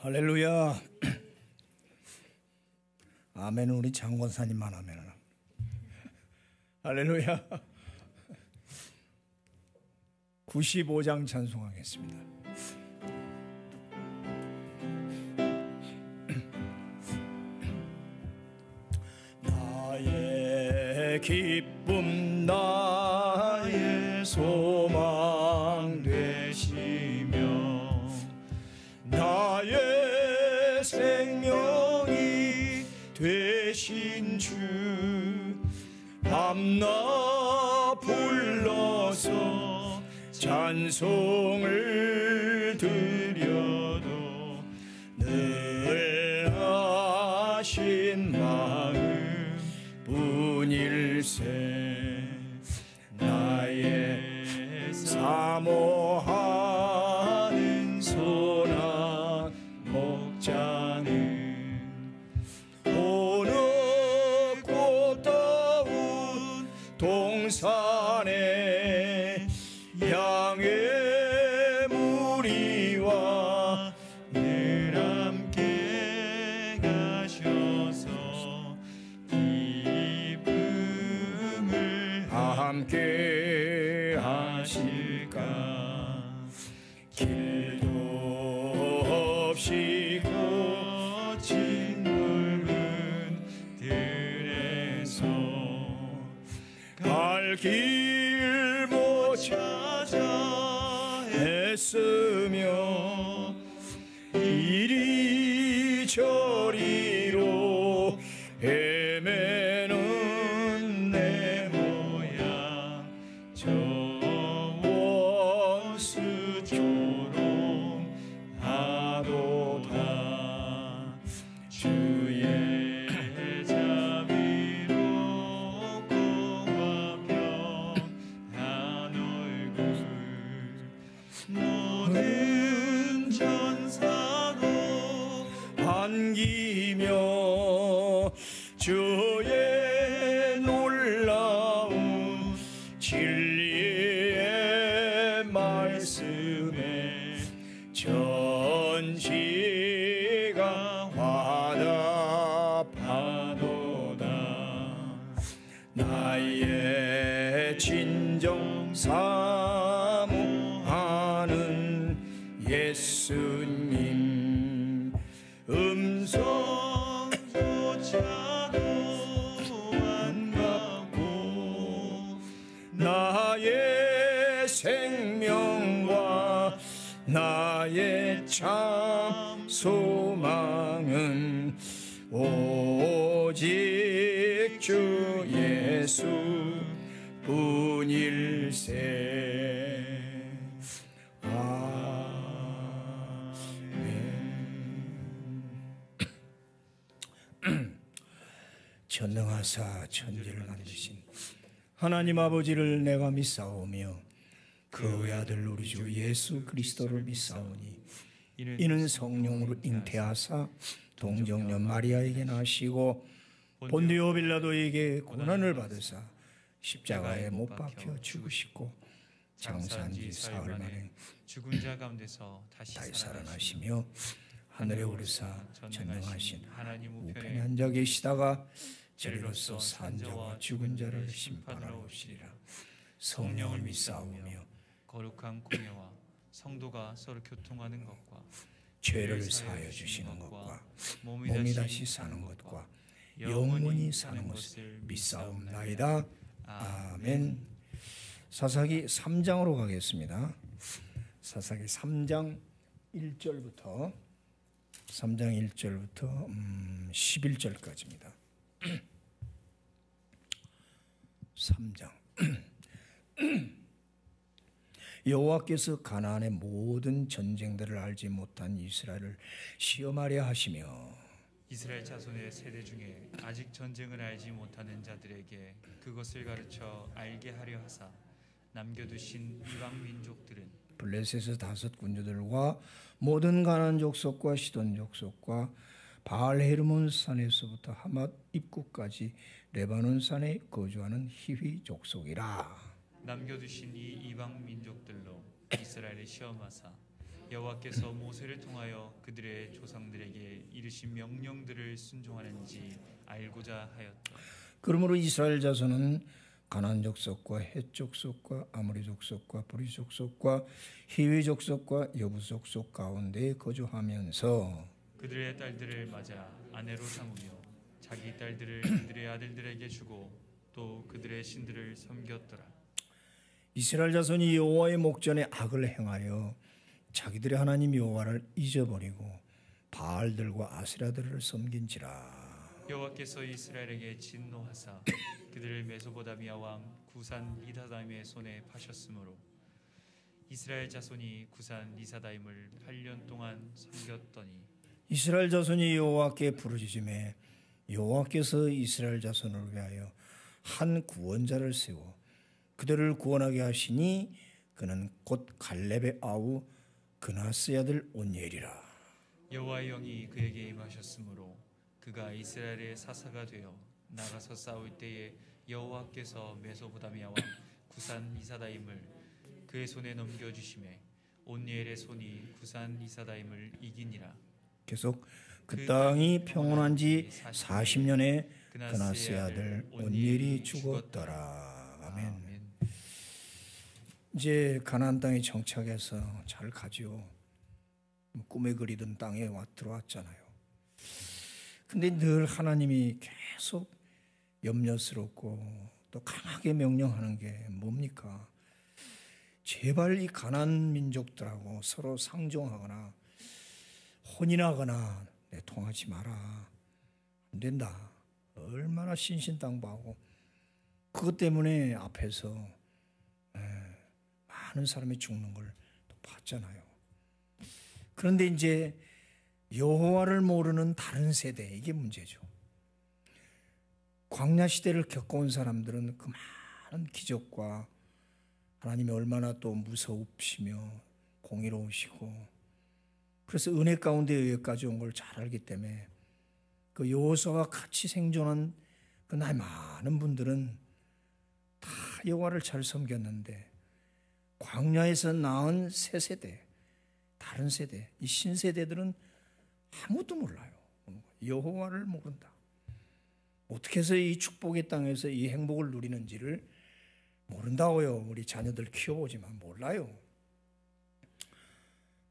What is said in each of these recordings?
할렐루야. 아멘은 우리 장권사님만 아멘. 할렐루야. 95장 찬송하겠습니다. 나의 기쁨 나의 소망 되시며 나의 생명이 되신 주 밤낮 불러서 찬송을 드려도 늘 하신 마음 뿐일세. 나의 사모하는 소나 목자는 어느 꽃다운 동산에 양의 무리와 늘 함께 가셔서 기쁨을 함께 하실까. 길도 없이 거친 넓은 들에서 갈 길 못 찾아 애쓰며 이리저리로 헤매는 내 모양 저 원수 조롱하도다. 주의 자비로 공과 평한 얼굴 모든 전사도 반기며 주의 놀라운 진리의 말씀에 전지가 화답하도다. 나의 진정 사모하는 예수님 음성조차도 안 받고 나의 생명과 나의 참 소망은 오직 주 예수 뿐일세. 전능하사 천지를 만드신 하나님 아버지를 내가 믿사오며 그 외아들 우리 주 예수 그리스도를 믿사오니 이는 성령으로 잉태하사 동정녀 마리아에게 나시고 본디오 빌라도에게 고난을 받으사 십자가에 못 박혀 죽으시고 장사한 지 사흘 만에 죽은 자 가운데서 다시 살아나시며 하늘에 오르사 전능하신 하나님 우편에 앉아 계시다가 저리로서 산 자와 죽은 자를 심판하러 오시리라. 성령을 믿사오며 거룩한 공예와 성도가 서로 교통하는 것과 죄를 사하여 주시는 것과 몸이 다시 사는 것과 영원히 사는 것을 믿사옵나이다. 아멘. 사사기 3장으로 가겠습니다. 사사기 3장 1절부터 11절까지입니다. 3장 여호와께서 가나안의 모든 전쟁들을 알지 못한 이스라엘을 시험하려 하시며 이스라엘 자손의 세대 중에 아직 전쟁을 알지 못하는 자들에게 그것을 가르쳐 알게 하려 하사 남겨두신 이방 민족들은 블레셋의 5 군주들과 모든 가나안 족속과 시돈 족속과 바알 헤르몬 산에서부터 하맛 입구까지 레바논 산에 거주하는 히위 족속이라. 남겨두신 이 이방 민족들로 이스라엘을 시험하사 여호와께서 모세를 통하여 그들의 조상들에게 이르신 명령들을 순종하는지 알고자 하였다. 그러므로 이스라엘 자손은 가나안 족속과 헷 족속과 아모리 족속과 브리 족속과 히위 족속과 여부 족속 가운데 거주하면서 그들의 딸들을 맞아 아내로 삼으며 자기 딸들을 그들의 아들들에게 주고 또 그들의 신들을 섬겼더라. 이스라엘 자손이 여호와의 목전에 악을 행하여 자기들의 하나님 여호와를 잊어버리고 바알들과 아세라들을 섬긴지라. 여호와께서 이스라엘에게 진노하사 그들을 메소포다미아 왕 구산 리사다임의 손에 파셨으므로 이스라엘 자손이 구산 리사다임을 8년 동안 섬겼더니 이스라엘 자손이 여호와께 부르짖음에 여호와께서 이스라엘 자손을 위하여 한 구원자를 세워 그들을 구원하게 하시니 그는 곧 갈렙의 아우 그나스의 아들 온니엘이라. 여호와의 영이 그에게 임하셨으므로 그가 이스라엘의 사사가 되어 나가서 싸울 때에 여호와께서 메소포다미아 왕 구산 리사다임을 그의 손에 넘겨주심에 온니엘의 손이 구산 리사다임을 이기니라. 계속 그 땅이 평온한 지 40년에 그나스의 아들 온니엘이 죽었더라. 아멘. 이제 가나안 땅에 정착해서 잘 가죠. 꿈에 그리던 땅에 들어왔잖아요. 근데 늘 하나님이 계속 염려스럽고 또 강하게 명령하는 게 뭡니까? 제발 이 가나안 민족들하고 서로 상종하거나 혼인하거나 통하지 마라. 안 된다. 얼마나 신신당부하고 그것 때문에 앞에서 많은 사람이 죽는 걸 또 봤잖아요. 그런데 이제 여호와를 모르는 다른 세대, 이게 문제죠. 광야 시대를 겪어온 사람들은 그 많은 기적과 하나님이 얼마나 또 무서우시며 공의로우시고 그래서 은혜 가운데 여기까지 온 걸 잘 알기 때문에 그 여호수아와 같이 생존한 그 나이 많은 분들은 다 여호와를 잘 섬겼는데 광야에서 낳은 새 세대, 다른 세대, 이 신세대들은 아무도 몰라요. 여호와를 모른다. 어떻게 해서 이 축복의 땅에서 이 행복을 누리는지를 모른다고요. 우리 자녀들 키워보지만 몰라요.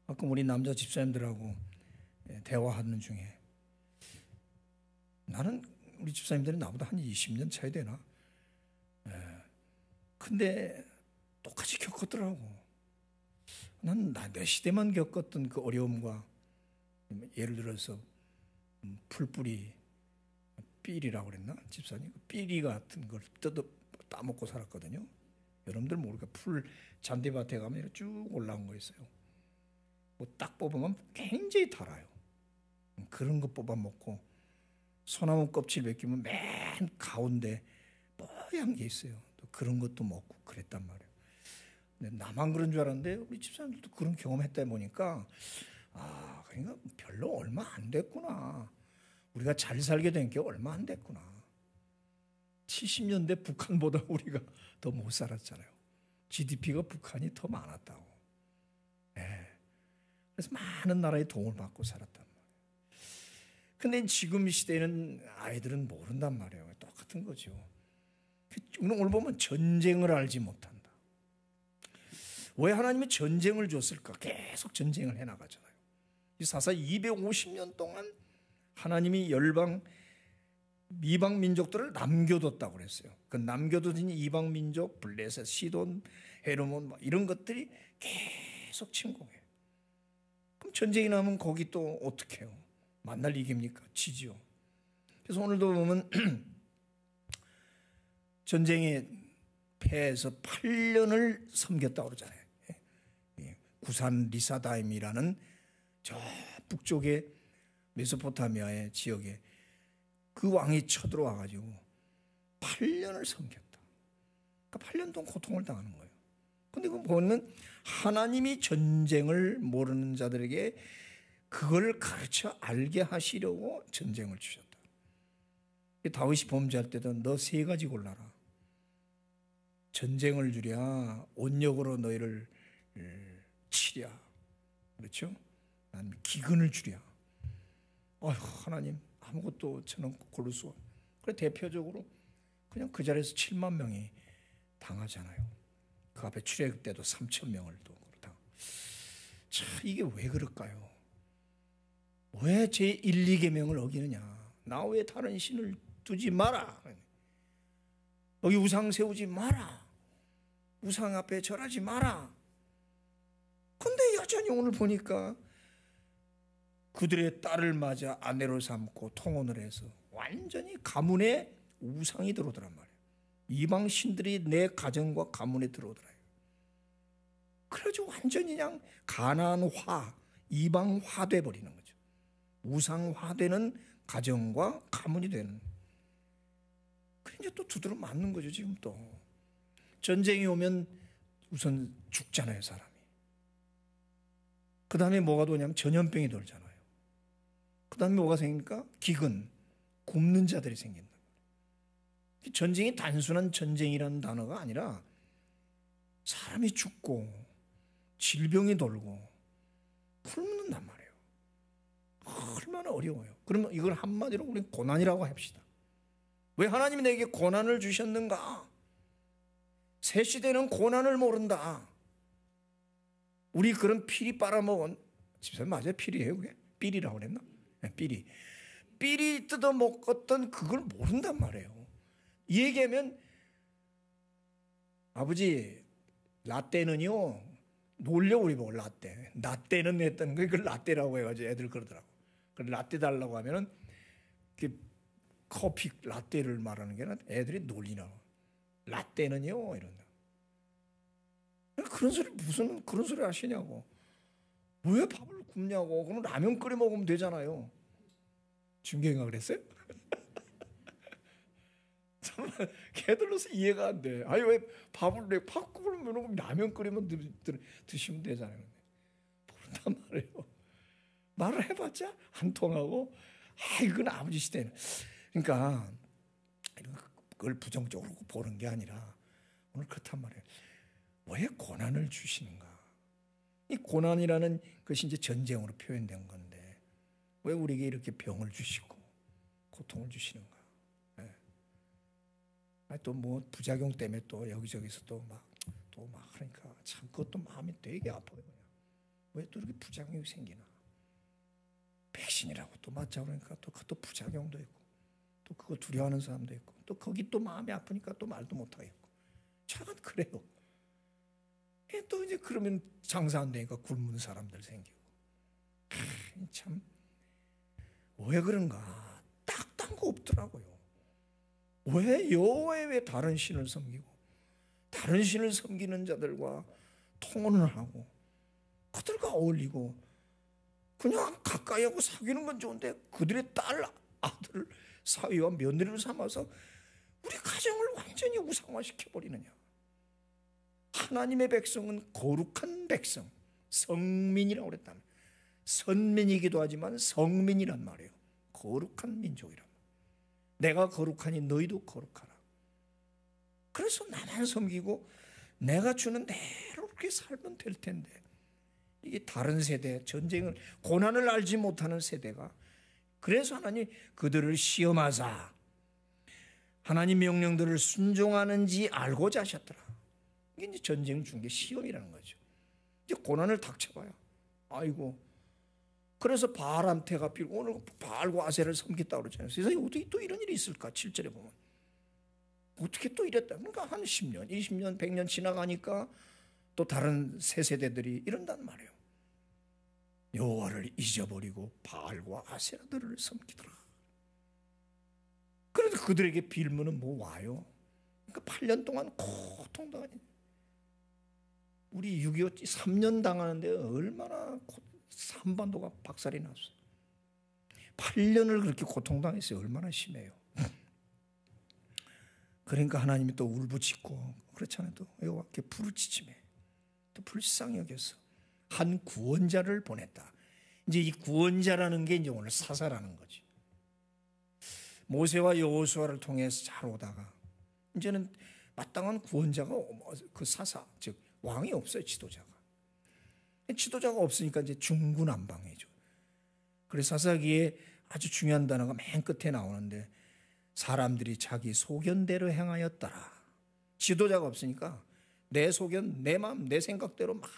가끔 우리 남자 집사님들하고 대화하는 중에 나는 우리 집사님들이 나보다 한 20년 차이 되나? 근데 똑같이 겪었더라고. 난 내 시대만 겪었던 그 어려움과 예를 들어서 풀뿌리 삐리라고 그랬나? 집사님 삐리 같은 걸 따먹고 살았거든요. 여러분들 모르니까 풀 잔디밭에 가면 이렇게 쭉 올라온 거 있어요. 뭐 딱 뽑으면 굉장히 달아요. 그런 거 뽑아 먹고 소나무 껍질 벗기면 맨 가운데 뽀얀 게 있어요. 또 그런 것도 먹고 그랬단 말이에요. 근데 나만 그런 줄 알았는데 우리 집사님들도 그런 경험했다 보니까 그러니까 별로 얼마 안 됐구나. 우리가 잘 살게 된 게 얼마 안 됐구나. 70년대 북한보다 우리가 더 못 살았잖아요. GDP가 북한이 더 많았다고. 그래서 많은 나라의 도움을 받고 살았단 말이에요. 근데 지금 시대에는 아이들은 모른단 말이에요. 똑같은 거죠. 오늘 보면 전쟁을 알지 못한다. 왜 하나님이 전쟁을 줬을까? 계속 전쟁을 해나가잖아요. 이 사사 250년 동안 하나님이 이방 민족들을 남겨뒀다고 그랬어요. 그 남겨둔 이방 민족, 블레셋, 시돈, 헤르몬 이런 것들이 계속 침공해요. 그럼 전쟁이 나면 거기 또 어떻게 해요? 만날 이깁니까? 지지요. 그래서 오늘도 보면 전쟁에 패해서 8년을 섬겼다고 그러잖아요. 구산 리사다임이라는 저 북쪽의 메소포타미아의 지역에 그 왕이 쳐들어와가지고 8년을 섬겼다. 그러니까 8년 동안 고통을 당하는 거예요. 근데 그 보면 하나님이 전쟁을 모르는 자들에게 그걸 가르쳐 알게 하시려고 전쟁을 주셨다. 다윗이 범죄할 때도 너 3가지 골라라. 전쟁을 주랴, 온역으로 너희를 치랴, 그렇죠? 난 기근을 주랴. 하나님 아무것도 저는 고를 수가 없어요. 그래 대표적으로 그냥 그 자리에서 7만 명이 당하잖아요. 그 앞에 출애굽 때도 3천 명을 또 그러다. 참 이게 왜 그럴까요? 왜 제 1, 2계명을 어기느냐? 나 외에 다른 신을 두지 마라. 여기 우상 세우지 마라. 우상 앞에 절하지 마라. 근데 여전히 오늘 보니까 그들의 딸을 맞아 아내로 삼고 통혼을 해서 완전히 가문에 우상이 들어오더란 말이에요. 이방 신들이 내 가정과 가문에 들어오더라요. 그래가지고 완전히 그냥 가나안화, 이방화 돼버리는 거죠. 우상화되는 가정과 가문이 되는. 그래 이제 또 두드러 맞는 거죠. 지금 또 전쟁이 오면 우선 죽잖아요, 사람이. 그 다음에 뭐가 도냐면 전염병이 돌잖아요. 그 다음에 뭐가 생깁니까? 기근, 굶는 자들이 생긴다. 전쟁이 단순한 전쟁이라는 단어가 아니라 사람이 죽고 질병이 돌고 굶는단 말이에요. 얼마나 어려워요. 그러면 이걸 한마디로 우리는 고난이라고 합시다. 왜 하나님이 내게 고난을 주셨는가? 새 시대는 고난을 모른다. 우리 그런 피리 빨아먹은, 집사님 맞아요? 피리예요 그게? 삐리라고 그랬나? 네, 삐리 뜯어먹었던 그걸 모른단 말이에요. 이 얘기하면 아버지 라떼는요 놀려 우리 보고 라떼는 했던 거 그걸 라떼라고 해가지고 애들 그러더라고. 그래 라떼 달라고 하면은 커피 라떼를 말하는 게 아니라 애들이 놀리나. 라떼는요 이런다. 그런 소리 무슨 그런 소리 하시냐고. 왜 밥을 굽냐고. 그럼 라면 끓여 먹으면 되잖아요. 준경이가 그랬어요? 정말 걔들로서 이해가 안 돼. 아니 왜 밥을 내 밥 끓으면 라면 끓이면 드시면 되잖아요. 모른단 말이에요. 말을 해봤자 안 통하고. 이건 아버지 시대는. 그러니까 그걸 부정적으로 보는 게 아니라 오늘 그렇단 말이에요. 왜 고난을 주시는가? 이 고난이라는 것이 이제 전쟁으로 표현된 건데 왜 우리에게 이렇게 병을 주시고 고통을 주시는가? 또 뭐 부작용 때문에 또 여기저기서 또 막 그러니까 참 그것도 마음이 되게 아파요. 왜 또 이렇게 부작용이 생기나? 백신이라고 또 맞자 그러니까 또 그것도 부작용도 있고 또 그거 두려워하는 사람도 있고 또 거기 또 마음이 아프니까 또 말도 못 하겠고 참 그래요. 또 이제 그러면 장사 안 되니까 굶는 사람들 생기고 참 왜 그런가? 딱딴 거 없더라고요. 왜 여호와의 왜 다른 신을 섬기고 다른 신을 섬기는 자들과 통혼을 하고 그들과 어울리고 그냥 가까이 하고 사귀는 건 좋은데 그들의 딸, 아들, 사위와 며느리를 삼아서 우리 가정을 완전히 우상화시켜버리느냐. 하나님의 백성은 거룩한 백성, 성민이라고 그랬다는. 선민이기도 하지만 성민이란 말이에요. 거룩한 민족이란 말이에요. 내가 거룩하니 너희도 거룩하라. 그래서 나만 섬기고 내가 주는 대로 그렇게 살면 될 텐데 이게 다른 세대, 전쟁을 고난을 알지 못하는 세대가 그래서 하나님 그들을 시험하사 하나님 명령들을 순종하는지 알고자 하셨더라. 이게 이제 전쟁 중계 시험이라는 거죠. 이제 고난을 닥쳐봐요. 아이고. 그래서 바알한테가 빌고 오늘 바알과 아세라를 섬겼다고 그러잖아요. 세상에 어떻게 또 이런 일이 있을까? 7절에 보면. 어떻게 또 이랬다. 그러니까 한 10년, 20년, 100년 지나가니까 또 다른 새 세대들이 이런단 말이에요. 여호와를 잊어버리고 바알과 아세라들을 섬기더라. 그래도 그들에게 빌면은 뭐 와요? 그러니까 8년 동안 고통당하니 우리 6.25 3년 당하는데 얼마나 한반도가 박살이 났어. 8년을 그렇게 고통당했어요. 얼마나 심해요. 그러니까 하나님이 또 울부짖고 그렇잖아요. 또 여호와께 부르짖음에 또 불쌍히 여겨서 한 구원자를 보냈다. 이제 이 구원자라는 게 이제 오늘 사사라는 거지. 모세와 여호수아를 통해서 잘 오다가 이제는 마땅한 구원자가 그 사사 즉 왕이 없어요. 지도자가. 지도자가 없으니까 이제 중구난방이죠. 그래서 사사기에 아주 중요한 단어가 맨 끝에 나오는데 사람들이 자기 소견대로 행하였더라. 지도자가 없으니까 내 소견, 내 마음, 내 생각대로 막,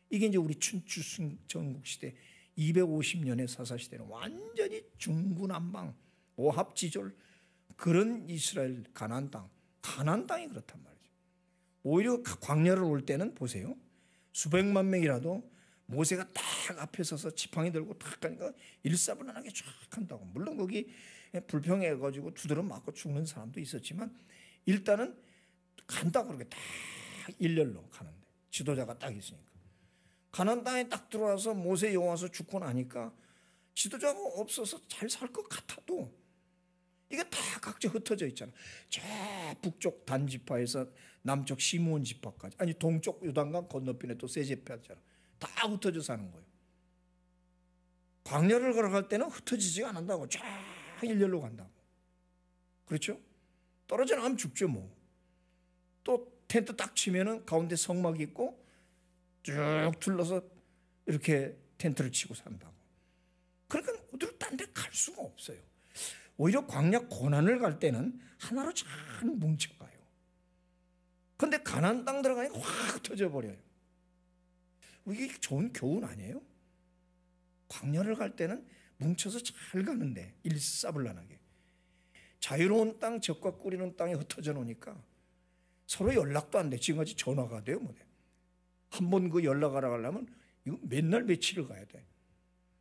이게 이제 우리 춘추 전국 시대 250년의 사사 시대는 완전히 중구난방, 오합지졸, 그런 이스라엘 가나안 땅이 그렇단 말이죠. 오히려 광야를 올 때는 보세요. 수백만 명이라도 모세가 딱 앞에 서서 지팡이 들고 딱 가니까 일사분란하게 쫙 한다고. 물론 거기 불평해가지고 두드러 맞고 죽는 사람도 있었지만 일단은 간다고 그렇게 딱 일렬로 가는데 지도자가 딱 있으니까. 가나안 땅에 딱 들어와서 모세 여호와서 죽고 나니까 지도자가 없어서 잘 살 것 같아도 이게 다 각자 흩어져 있잖아. 저 북쪽 단지파에서 남쪽 시므온 지파까지, 아니 동쪽 요단강 건너편에 또 세 지파잖아. 다 흩어져 사는 거예요. 광야를 걸어갈 때는 흩어지지가 않는다고. 쫙 일렬로 간다고. 그렇죠? 떨어져 나가면 죽죠 뭐. 또 텐트 딱 치면은 가운데 성막이 있고 쭉 둘러서 이렇게 텐트를 치고 산다고. 그러니까 어디로 딴 데 갈 수가 없어요. 오히려 광야 고난을 갈 때는 하나로 잘 뭉쳐가요. 그런데 가나안 땅 들어가니까 확 흩어져 버려요. 이게 좋은 교훈 아니에요? 광야를 갈 때는 뭉쳐서 잘 가는데 일사불란하게. 자유로운 땅, 적과 꿀이는 땅에 흩어져 놓으니까 서로 연락도 안 돼. 지금까지 전화가 돼요, 뭐 돼. 한 번 그 연락하러 가려면 이거 맨날 며칠을 가야 돼.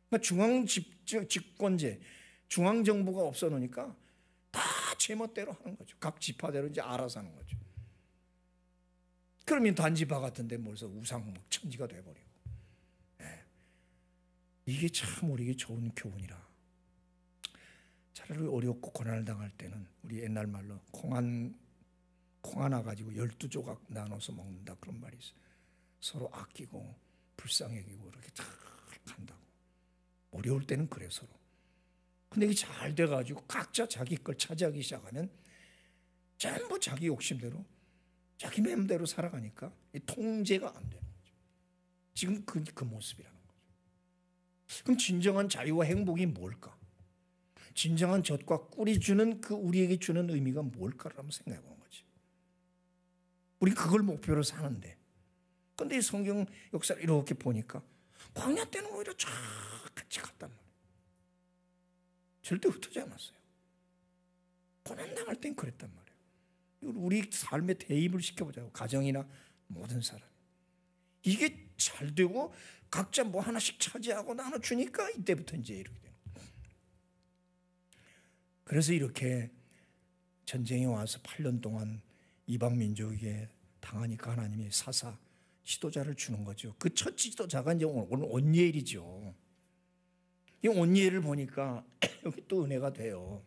그러니까 중앙 집권제, 중앙 정부가 없어 놓으니까 다 제멋대로 하는 거죠. 각 지파대로 이제 알아서 하는 거죠. 그러면 단지파 같은데 벌써 우상 천지가 돼버리고. 네. 이게 참 우리에게 좋은 교훈이라. 차라리 어렵고 고난을 당할 때는 우리 옛날 말로 콩 하나 가지고 12조각 나눠서 먹는다 그런 말이 있어요. 서로 아끼고 불쌍히 여기고 이렇게 잘 간다고. 어려울 때는 그래 서로. 근데 이게 잘 돼가지고 각자 자기 걸 차지하기 시작하면 전부 자기 욕심대로 자기 맘대로 살아가니까 통제가 안 되는 거죠. 지금 그 모습이라는 거죠. 그럼 진정한 자유와 행복이 뭘까? 진정한 젖과 꿀이 주는 그 우리에게 주는 의미가 뭘까를 한번 생각해 보는 거지. 우리 그걸 목표로 사는데. 그런데 이 성경 역사를 이렇게 보니까 광야 때는 오히려 쫙 같이 갔단 말이에요. 절대 흩어지지 않았어요. 고난당할 땐 그랬단 말이에요. 우리 삶에 대입을 시켜보자고. 가정이나 모든 사람. 이게 잘 되고 각자 뭐 하나씩 차지하고 나눠주니까 이때부터 이제 이렇게 되는 거예요. 그래서 이렇게 전쟁이 와서 8년 동안 이방 민족에게 당하니까 하나님이 사사 지도자를 주는 거죠. 그 첫 지도자가 이제 오늘 온니엘이죠. 이 온니엘을 보니까 여기 또 은혜가 돼요.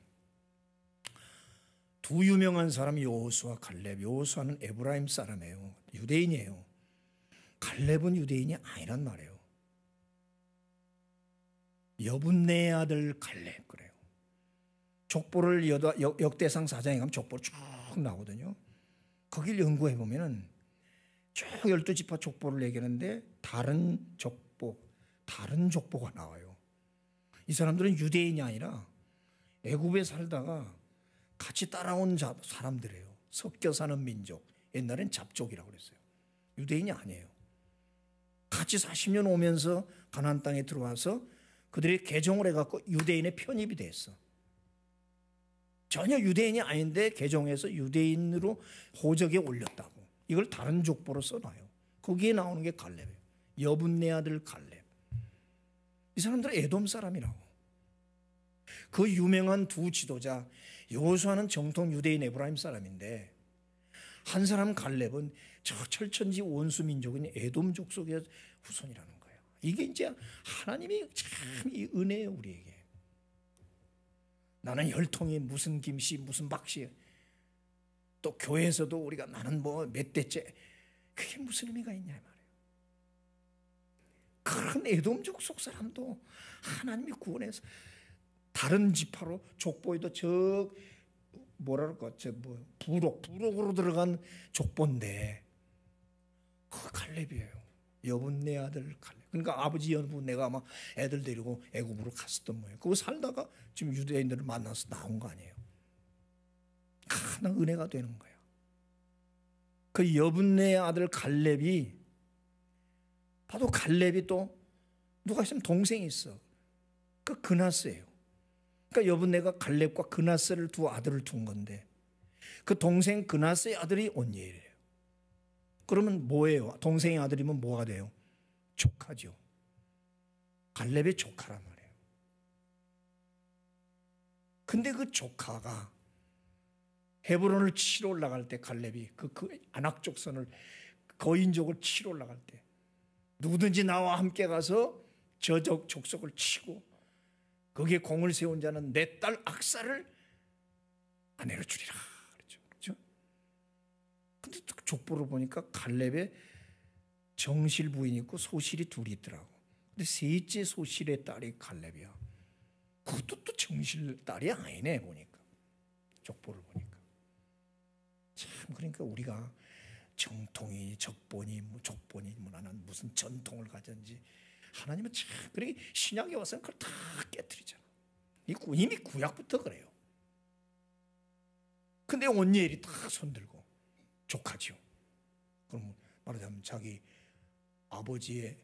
두 유명한 사람이 여호수아, 갈렙. 여호수아는 에브라임 사람이에요. 유대인이에요. 갈렙은 유대인이 아니란 말이에요. 여분네 아들 갈렙 그래요. 족보를 역대상 4장에 가면 족보를 쭉 나오거든요. 거길 연구해 보면은 쭉 12지파 족보를 얘기하는데 다른 족보가 나와요. 이 사람들은 유대인이 아니라 애굽에 살다가 같이 따라온 사람들이에요. 섞여 사는 민족. 옛날엔 잡족이라고 그랬어요. 유대인이 아니에요. 같이 40년 오면서 가나안 땅에 들어와서 그들이 개종을 해갖고 유대인에 편입이 됐어. 전혀 유대인이 아닌데 개종해서 유대인으로 호적에 올렸다고. 이걸 다른 족보로 써놔요. 거기에 나오는 게 갈렙이에요. 여분네 아들 갈렙. 이 사람들은 에돔 사람이라고. 그 유명한 두 지도자 여호수아는 정통 유대인 에브라임 사람인데 한 사람 갈렙은 저 철천지 원수 민족인 에돔 족속의 후손이라는 거예요. 이게 이제 하나님이 참 이 은혜예요 우리에게. 나는 혈통이 무슨 김씨 무슨 박씨 또 교회에서도 우리가 나는 뭐 몇 대째 그게 무슨 의미가 있냐 말이에요. 그런 에돔족 속 사람도 하나님이 구원해서 다른 지파로 족보에도 저 뭐랄까 부록으로 들어간 족보인데 그 갈렙이에요. 여분네 아들 갈렙. 그러니까 아버지 여분 내가 아마 애들 데리고 애굽으로 갔었던 모양. 그거 살다가 지금 유대인들을 만나서 나온 거 아니에요. 큰 은혜가 되는 거야. 그 여분네 아들 갈렙이, 봐도 갈렙이 또 누가 있으면 동생이 있어. 그 그나스예요. 그러니까 여분네가 갈렙과 그나스를 두 아들을 둔 건데, 그 동생 그나스의 아들이 온니엘이에요. 그러면 뭐예요? 동생의 아들이면 뭐가 돼요? 조카죠. 갈렙의 조카란 말이에요. 근데 그 조카가 헤브론을 치러 올라갈 때, 갈렙이 그 아낙족선을, 거인족을 치러 올라갈 때, 누구든지 나와 함께 가서 저 족속을 치고 거기에 공을 세운 자는 내 딸 악사를 아내로 주리라 그렇죠. 근데 족보를 보니까 갈렙의 정실 부인이 있고 소실이 둘이 있더라고. 근데 셋째 소실의 딸이 갈렙이야. 그것도 또 정실 딸이 아니네 보니까, 족보를 보니까. 참, 그러니까 우리가 정통이 적본이 족본이 뭐라는 무슨 전통을 가졌는지 하나님은 참, 그러니까 신약에 와서는 그걸 다 깨뜨리잖아. 이미 구약부터 그래요. 근데 온니엘이 다 손들고 조카죠. 그럼 말하자면 자기 아버지의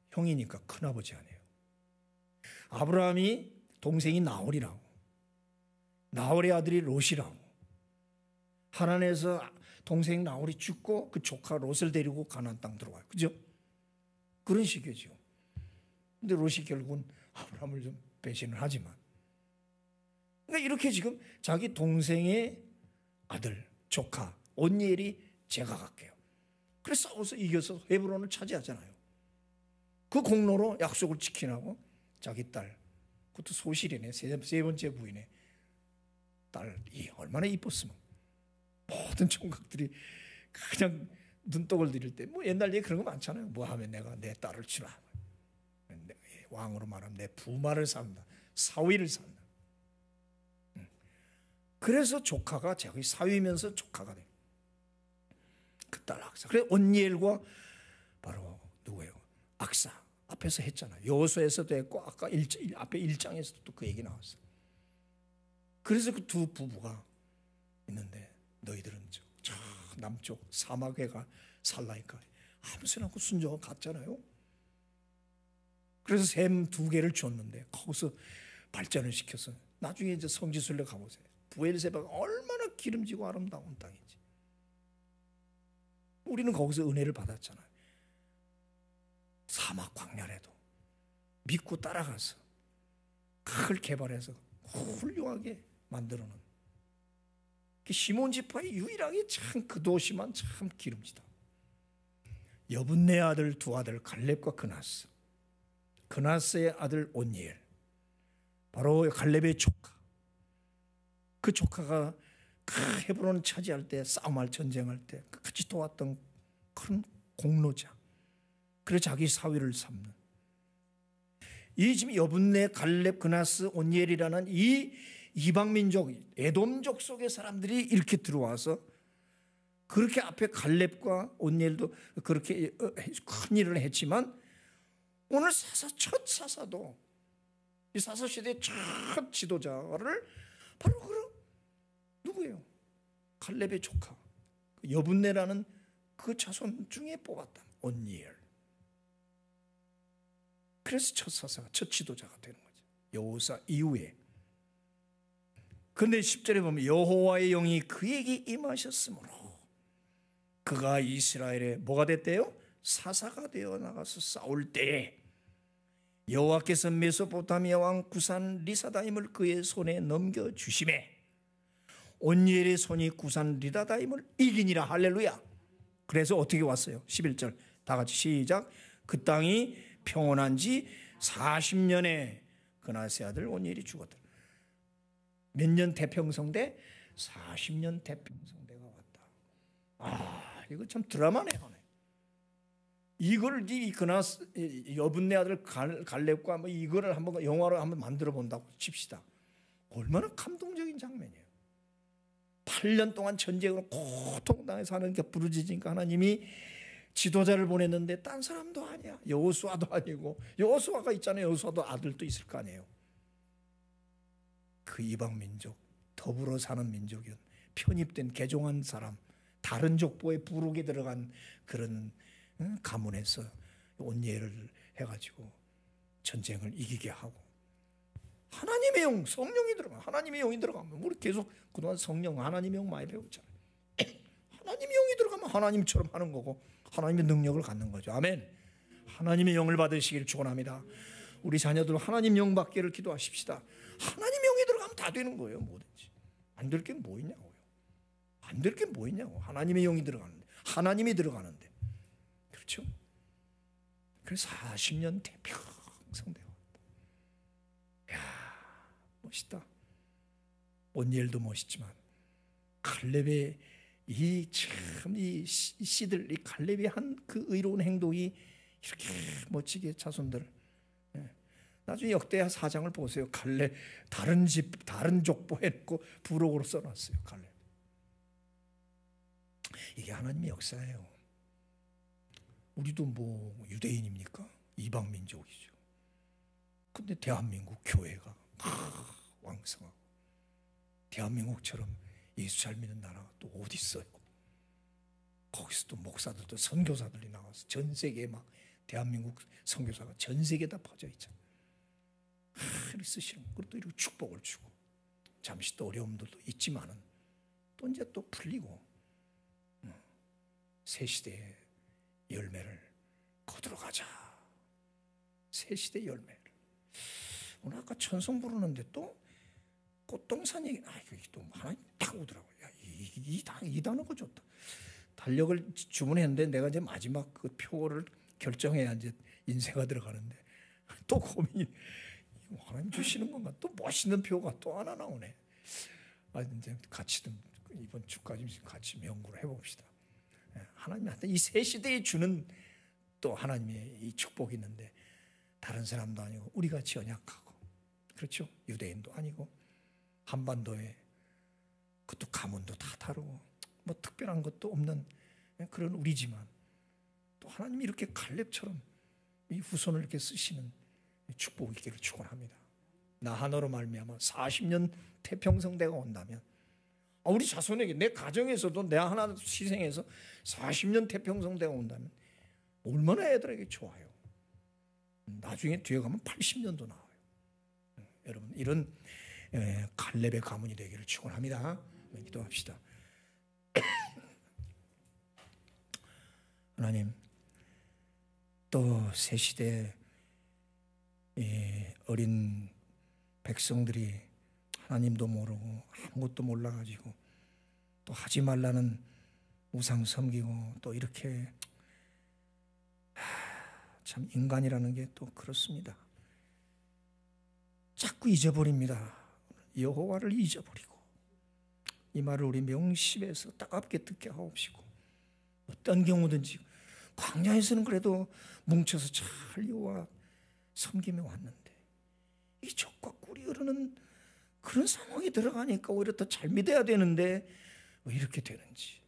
형이니까 큰아버지 아니에요. 아브라함이 동생이 나홀이라고, 나홀의 아들이 롯이라고. 하나님에서 동생 나홀이 죽고 그 조카 롯을 데리고 가나안 땅 들어와요. 그죠? 그런 식이죠. 근데 롯이 결국은 아브라함을 좀 배신을 하지만, 그러니까 이렇게 지금 자기 동생의 아들, 조카 온니엘이 제가 갈게요. 그래서 싸워서 이겨서 헤브론을 차지하잖아요. 그 공로로 약속을 지키라고 자기 딸, 그것도 소실이네, 세 번째 부인의 딸이 얼마나 이뻤으면 모든 총각들이 그냥 눈독을 들일 때, 뭐 옛날 얘기 그런 거 많잖아요. 뭐 하면 내가 내 딸을 주라, 왕으로 말하면 내 부마를 산다, 사위를 산다. 그래서 조카가 자기 사위면서 조카가 돼요. 그 딸 악사. 그래 온니엘과 바로 누구예요? 악사. 앞에서 했잖아요. 여호수아에서도 했고 아까 앞에 1장에서도 또 그 얘기 나왔어요. 그래서 그 두 부부가 있는데, 너희들은 저 남쪽 사막에가 살라니까 아무 소리 않고 순종을 갔잖아요. 그래서 샘 2개를 줬는데 거기서 발전을 시켜서 나중에 이제 성지순례 가보세요. 부엘세바가 얼마나 기름지고 아름다운 땅인지. 우리는 거기서 은혜를 받았잖아요. 사막 광야에도 믿고 따라가서 그걸 개발해서 훌륭하게 만들어놓은 시몬 지파의 유일하게 참 그 도시만 참 기름지다. 여분네 아들 두 아들 갈렙과 그나스, 그나스의 아들 온니엘, 바로 갈렙의 조카. 그 조카가 그 헤브론 차지할 때, 싸움할 전쟁할 때 같이 도왔던 큰 공로자. 그래서 자기 사위를 삼는 이 지금 여분네 갈렙 그나스 온니엘이라는 이 이방민족 에돔족 속의 사람들이 이렇게 들어와서 그렇게 앞에 갈렙과 온니엘도 그렇게 큰 일을 했지만, 오늘 첫 사사도 이 사사시대의 첫 지도자를 바로 누구예요? 갈렙의 조카 여분네라는 그 자손 중에 뽑았다. 온니엘. 그래서 첫 사사가, 첫 지도자가 되는 거죠. 여호사 이후에. 근데 10절에 보면 여호와의 영이 그에게 임하셨으므로 그가 이스라엘에 뭐가 됐대요? 사사가 되어 나가서 싸울 때에 여호와께서 메소포타미아 왕 구산 리사다임을 그의 손에 넘겨주심에 온니엘의 손이 구산 리사다임을 이기니라. 할렐루야. 그래서 어떻게 왔어요? 11절 다 같이 시작. 그 땅이 평온한 지 40년에 그나스의 아들 온니엘이 죽었다. 몇 년 태평성대? 40년 태평성대가 왔다. 이거 참 드라마네요. 이걸 이 그나스 여분네 아들 갈렙과 뭐 이거를 한번 영화로 한번 만들어 본다고 칩시다. 얼마나 감동적인 장면이에요. 8년 동안 전쟁으로 고통당해서 하는 게 부르짖으니까 하나님이 지도자를 보냈는데 딴 사람도 아니야. 여호수아도 아니고, 여호수아가 있잖아요. 여호수아도 아들도 있을 거 아니에요. 그 이방 민족, 더불어 사는 민족이었, 편입된 개종한 사람, 다른 족보에 부록에 들어간 그런 가문에서 온예를 해가지고 전쟁을 이기게 하고, 하나님의 영, 성령이 들어가, 하나님의 영이 들어가면, 우리 계속 그동안 성령, 하나님의 영 많이 배웠잖아요. 하나님의 영이 들어가면 하나님처럼 하는 거고, 하나님의 능력을 갖는 거죠. 아멘. 하나님의 영을 받으시기를 축원합니다. 우리 자녀들 하나님 영 받기를 기도하십시다. 하나님의 영이 들어가면 다 되는 거예요. 뭐든지. 안 될 게 뭐 있냐고요. 안 될 게 뭐 있냐고. 하나님의 영이 들어가는데, 하나님이 들어가는데, 그렇죠? 그래서 40년 태평성 되어 왔다. 야, 멋있다. 온니엘도 멋있지만 갈렙의 이 씨들, 이 갈렙이 한 그 의로운 행동이 이렇게 멋지게 자손들. 나중에 역대하 4장을 보세요. 갈렙 다른 집, 다른 족보 해놓고 부록으로 써놨어요. 갈렙. 이게 하나님의 역사예요. 우리도 뭐 유대인입니까? 이방 민족이죠. 근데 대한민국 교회가 왕성하고, 대한민국처럼 예수 잘 믿는 나라가 또 어디 있어요? 거기서 또 목사들도 선교사들이 나와서 전 세계에 막 대한민국 선교사가 전 세계에 다 퍼져 있잖아요. 이렇게 쓰시는, 그리고 또 이렇게 축복을 주고, 잠시 또 어려움들도 있지만은 또 이제 또 풀리고, 새 시대의 열매를 거두러 가자. 새 시대의 열매를. 오늘 아까 천성 부르는데 또 꽃동산 얘기, 이게 또 하나님 딱 오더라고요. 야, 이 단어가 좋다. 달력을 주문했는데 내가 이제 마지막 그 표를 결정해야 이제 인쇄가 들어가는데, 또 고민이, 하나님 주시는 건가? 또 멋있는 표가 또 하나 나오네. 이제 같이 좀 이번 주까지 같이 연구를 해봅시다. 하나님한테 이 새 시대에 주는 또 하나님의 이 축복이 있는데, 다른 사람도 아니고 우리 같이 연약하고, 그렇죠? 유대인도 아니고, 한반도에 그것도 가문도 다 다르고 뭐 특별한 것도 없는 그런 우리지만, 또 하나님이 이렇게 갈렙처럼 이 후손을 이렇게 쓰시는 축복이 있기를 축원합니다. 나 하나로 말미암아 40년 태평성대가 온다면, 우리 자손에게, 내 가정에서도 내 하나 희생해서 40년 태평성대가 온다면 얼마나 애들에게 좋아요. 나중에 뒤에 가면 80년도 나와요. 여러분, 이런 갈렙의 가문이 되기를 축원합니다. 기도합시다. 하나님, 또 새 시대 어린 백성들이 하나님도 모르고 아무것도 몰라가지고 또 하지 말라는 우상 섬기고, 또 이렇게 참 인간이라는 게 또 그렇습니다. 자꾸 잊어버립니다. 여호와를 잊어버리고, 이 말을 우리 명심해서 따갑게 듣게 하옵시고, 어떤 경우든지 광야에서는 그래도 뭉쳐서 잘 여호와 섬기며 왔는데, 이 적과 꿀이 흐르는 그런 상황이 들어가니까 오히려 더 잘 믿어야 되는데 왜 이렇게 되는지,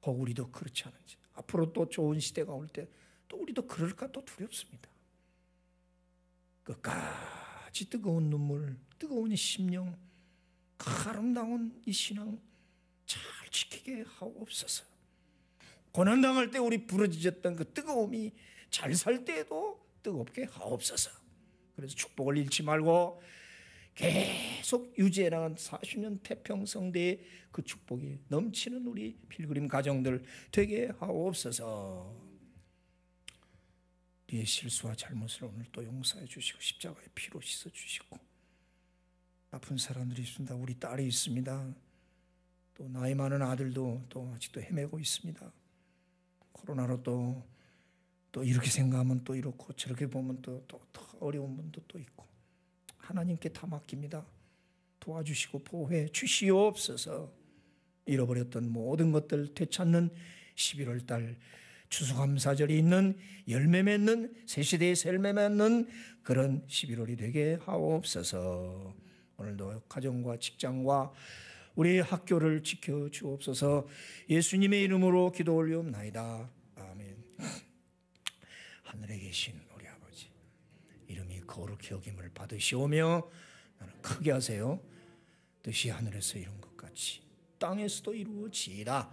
우리도 그렇지 않은지, 앞으로 또 좋은 시대가 올 때 또 우리도 그럴까 또 두렵습니다. 끝까지 뜨거운 눈물, 뜨거운 심령, 아름다운 이 신앙 잘 지키게 하옵소서. 고난당할 때 우리 부러지셨던 그 뜨거움이 잘 살 때에도 뜨겁게 하옵소서. 그래서 축복을 잃지 말고 계속 유지해 나간 40년 태평성대의 그 축복이 넘치는 우리 필그림 가정들 되게 하옵소서. 우리의 실수와 잘못을 오늘 또 용서해 주시고, 십자가의 피로 씻어 주시고, 아픈 사람들이 있습니다. 우리 딸이 있습니다. 또 나이 많은 아들도 또 아직도 헤매고 있습니다. 코로나로 또 이렇게 생각하면 또 이렇고, 저렇게 보면 또 더 어려운 분도 또 있고, 하나님께 다 맡깁니다. 도와주시고 보호해 주시옵소서. 잃어버렸던 모든 것들 되찾는 11월 달 추수감사절이 있는, 열매 맺는, 새시대의 열매 맺는 그런 11월이 되게 하옵소서. 오늘도 가정과 직장과 우리 학교를 지켜주옵소서. 예수님의 이름으로 기도 올리옵나이다. 아멘. 하늘에 계신 우리 아버지, 이름이 거룩히 여김을 받으시오며 나는 크게 하세요. 뜻이 하늘에서 이룬 것 같이 땅에서도 이루어지이다.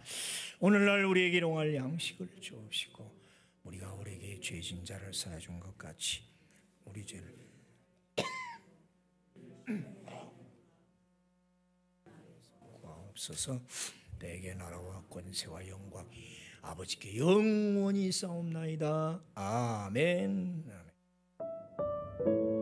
오늘날 우리에게 일용할 양식을 주옵시고 우리가 우리에게 죄진 자를 사해준 것 같이 우리 죄를 구하옵소서. 내게 나라와 권세와 영광 아버지께 영원히 싸움나이다. 아멘. 아멘.